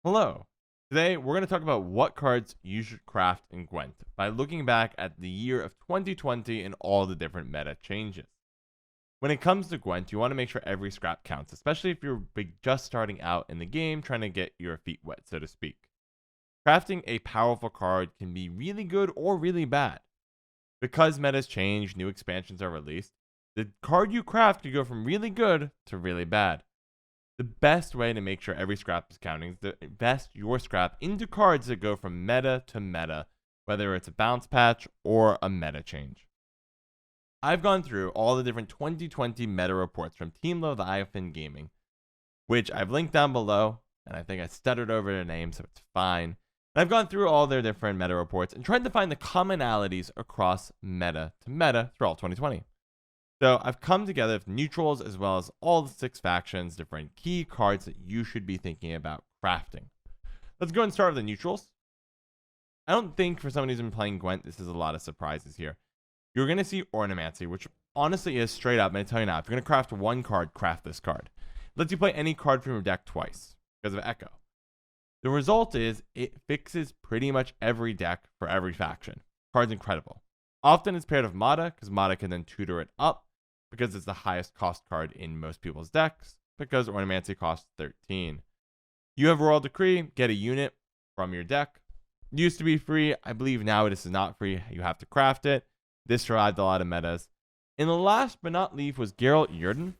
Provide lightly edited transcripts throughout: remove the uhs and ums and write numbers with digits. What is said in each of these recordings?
Hello. Today, we're going to talk about what cards you should craft in Gwent by looking back at the year of 2020 and all the different meta changes. When it comes to Gwent, you want to make sure every scrap counts, especially if you're just starting out in the game trying to get your feet wet, so to speak. Crafting a powerful card can be really good or really bad. Because metas change, new expansions are released, the card you craft could go from really good to really bad. The best way to make sure every scrap is counting is to invest your scrap into cards that go from meta to meta, whether it's a bounce patch or a meta change. I've gone through all the different 2020 meta reports from Team Leviathan Gaming, which I've linked down below, and I think I stuttered over their name, so it's fine. And I've gone through all their different meta reports and tried to find the commonalities across meta to meta throughout 2020. So I've come together with neutrals as well as all the 6 factions, different key cards that you should be thinking about crafting. Let's go and start with the neutrals. I don't think for someone who's been playing Gwent, this is a lot of surprises here. You're going to see Ornamency, which honestly is straight up, I'm going to tell you now, if you're going to craft one card, craft this card. It lets you play any card from your deck twice because of Echo. The result is it fixes pretty much every deck for every faction. Card's incredible. Often it's paired with Mata because Mata can then tutor it up, because it's the highest cost card in most people's decks, because Ornamency costs 13. You have Royal Decree, get a unit from your deck. It used to be free. I believe now it is not free. You have to craft it. This survived a lot of metas. And the last but not least was Geralt Yearden.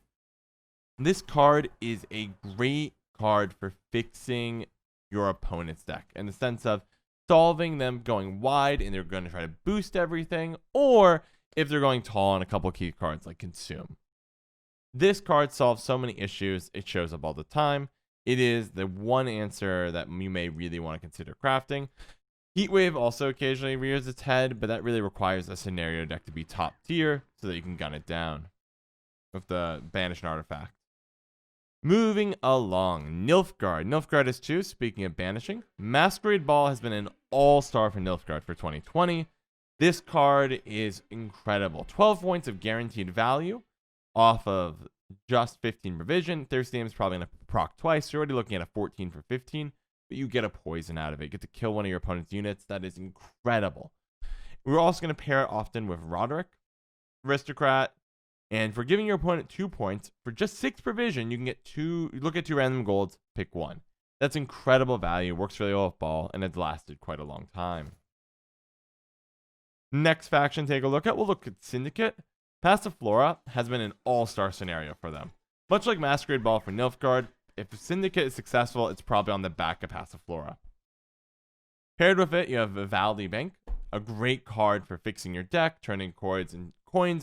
This card is a great card for fixing your opponent's deck in the sense of solving them going wide and they're going to try to boost everything, or if they're going tall on a couple key cards like Consume. This card solves so many issues, it shows up all the time. It is the one answer that you may really want to consider crafting. Heatwave also occasionally rears its head, but that really requires a scenario deck to be top tier so that you can gun it down with the Banish an Artifact. Moving along, Nilfgaard. Nilfgaard is 2, speaking of banishing. Masquerade Ball has been an all-star for Nilfgaard for 2020. This card is incredible. 12 points of guaranteed value off of just 15 provision. Thirsty Aim is probably going to proc twice. You're already looking at a 14 for 15, but you get a poison out of it. You get to kill one of your opponent's units. That is incredible. We're also going to pair it often with Roderick, Aristocrat, and for giving your opponent 2 points, for just 6 provision, you can get 2, look at 2 random golds, pick 1. That's incredible value, works really well with Ball, and it's lasted quite a long time. Next faction, take a look at. We'll look at Syndicate. Passiflora has been an all-star scenario for them. Much like Masquerade Ball for Nilfgaard, if Syndicate is successful, it's probably on the back of Passiflora. Paired with it, you have Vivaldi Bank, a great card for fixing your deck, turning coins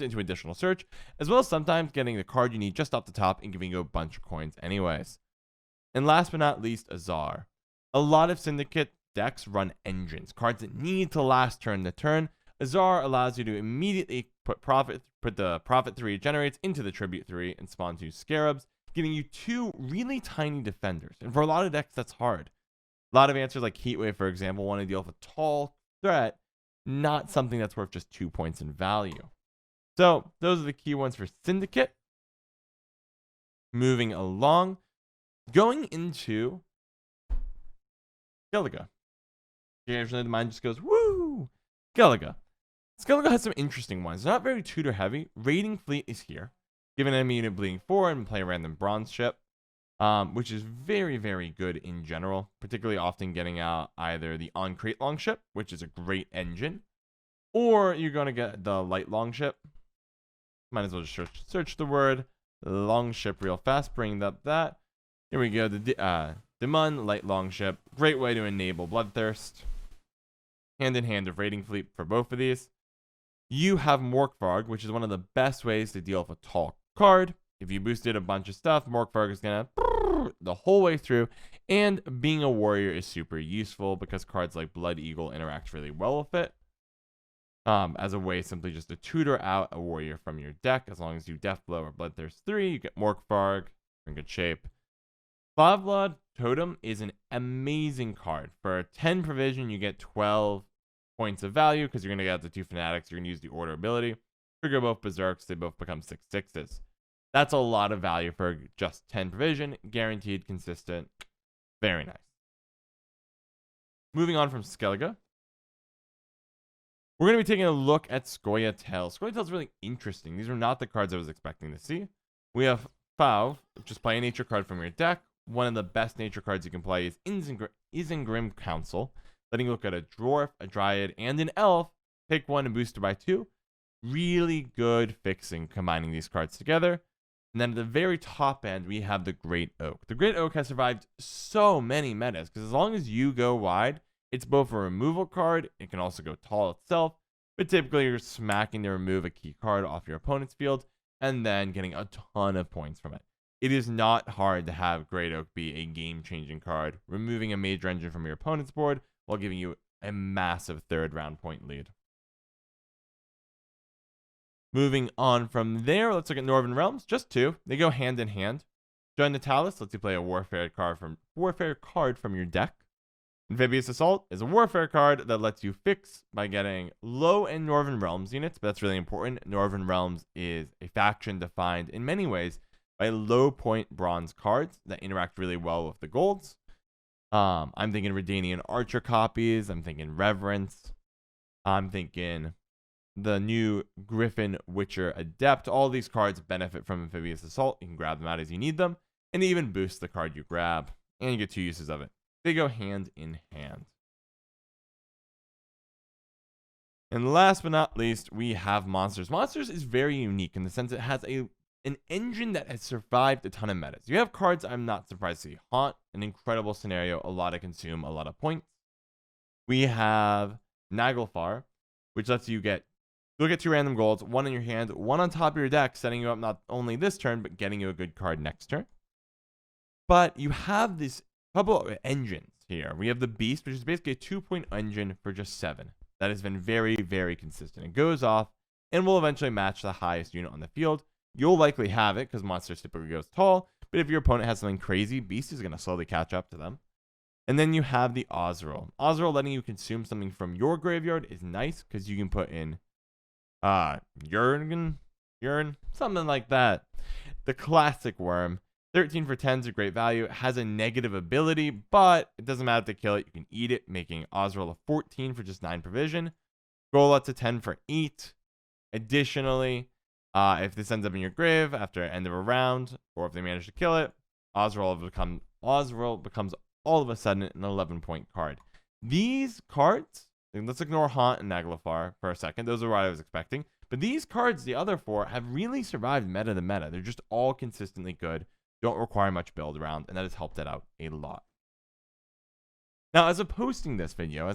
into additional search, as well as sometimes getting the card you need just off the top and giving you a bunch of coins anyways. And last but not least, Azrael. A lot of Syndicate decks run engines, cards that need to last turn to turn. Azrael allows you to immediately put the Profit 3 it generates into the Tribute 3 and spawn 2 Scarabs, giving you 2 really tiny defenders. And for a lot of decks, that's hard. A lot of answers like Heatwave, for example, want to deal with a tall threat, not something that's worth just 2 points in value. So those are the key ones for Syndicate. Moving along, going into Skellige. Occasionally the mind just goes, woo! Skellige. Skellige has some interesting ones. Not very tutor heavy. Raiding Fleet is here. Give an enemy unit bleeding 4 and play a random bronze ship, which is very, very good in general. Particularly often getting out either the on-crate longship, which is a great engine, or you're going to get the light longship. Might as well just search the word longship real fast. Bring up that. Here we go. The Demon light longship. Great way to enable Bloodthirst. Hand in hand with Raiding Fleet for both of these. You have Morkvarg, which is one of the best ways to deal with a tall card. If you boosted a bunch of stuff, Morkvarg is going to the whole way through. And being a warrior is super useful because cards like Blood Eagle interact really well with it. As a way simply just to tutor out a warrior from your deck. As long as you Deathblow or Bloodthirst 3, you get Morkvarg. In good shape. Blavlod Totem is an amazing card. For 10 provision, you get 12 points of value because you're going to get the 2 Fanatics. You're going to use the Order ability. Trigger both Berserks. They both become 6/6s. That's a lot of value for just 10 provision. Guaranteed, consistent. Very nice. Moving on from Skellige, we're going to be taking a look at Scoia'tael. Scoia'tael is really interesting. These are not the cards I was expecting to see. We have Fauve, just play a nature card from your deck. One of the best nature cards you can play is Isengrim Council, letting you look at a dwarf, a dryad, and an elf. Pick one and boost it by 2. Really good fixing combining these cards together. And then at the very top end, we have the Great Oak. The Great Oak has survived so many metas because as long as you go wide, it's both a removal card. It can also go tall itself, but typically you're smacking to remove a key card off your opponent's field and then getting a ton of points from it. It is not hard to have Great Oak be a game-changing card, removing a major engine from your opponent's board while giving you a massive third round point lead. Moving on from there, let's look at Northern Realms. Just 2. They go hand in hand. Join the Talus lets you play a Warfare card from your deck. Amphibious Assault is a Warfare card that lets you fix by getting low-end Northern Realms units, but that's really important. Northern Realms is a faction defined in many ways by low-point bronze cards that interact really well with the golds. I'm thinking Redanian Archer copies. I'm thinking Reverence. I'm thinking the new Griffin Witcher Adept. All these cards benefit from Amphibious Assault. You can grab them out as you need them, and they even boost the card you grab, and you get 2 uses of it. They go hand in hand. And last but not least, we have Monsters. Monsters is very unique in the sense it has an engine that has survived a ton of metas. You have cards I'm not surprised to see. Haunt, an incredible scenario, a lot of consume, a lot of points. We have Naglfar, which lets you look at 2 random golds, 1 in your hand, 1 on top of your deck, setting you up not only this turn, but getting you a good card next turn. But you have this couple of engines here. We have the Beast, which is basically a 2-point engine for just 7. That has been very, very consistent. It goes off and will eventually match the highest unit on the field. You'll likely have it because Monsters typically goes tall, but if your opponent has something crazy, Beast is going to slowly catch up to them. And then you have the Azrael. Azrael letting you consume something from your graveyard is nice because you can put in Yearden, something like that. The classic worm. 13 for 10 is a great value. It has a negative ability, but it doesn't matter if they kill it. You can eat it, making Azrael a 14 for just 9 provision. Golut's to 10 for 8. Additionally, if this ends up in your grave after end of a round, or if they manage to kill it, Azrael becomes all of a sudden an 11-point card. These cards, let's ignore Haunt and Naglfar for a second. Those are what I was expecting. But these cards, the other 4, have really survived meta to meta. They're just all consistently good. Don't require much build around, and that has helped it out a lot. Now, as of posting this video,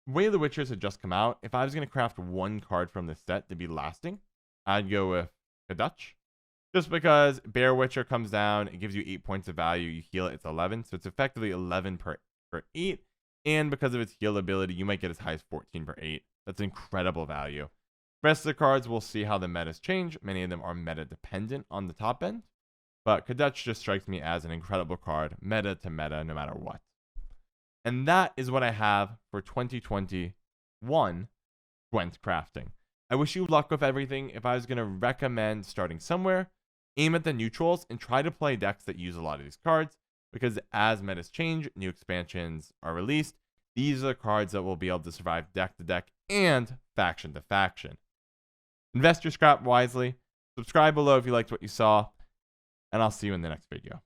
Way of the Witchers had just come out. If I was going to craft 1 card from this set to be lasting, I'd go with Kadutch. Just because Bear Witcher comes down, it gives you 8 points of value. You heal it, it's 11. So it's effectively 11 per 8. And because of its heal ability, you might get as high as 14 per 8. That's incredible value. Rest of the cards, we'll see how the metas change. Many of them are meta dependent on the top end. But Kadutch just strikes me as an incredible card, meta to meta, no matter what. And that is what I have for 2021 Gwent crafting. I wish you luck with everything. If I was going to recommend starting somewhere, aim at the neutrals and try to play decks that use a lot of these cards, because as metas change, new expansions are released. These are the cards that will be able to survive deck to deck and faction to faction. Invest your scrap wisely. Subscribe below if you liked what you saw, and I'll see you in the next video.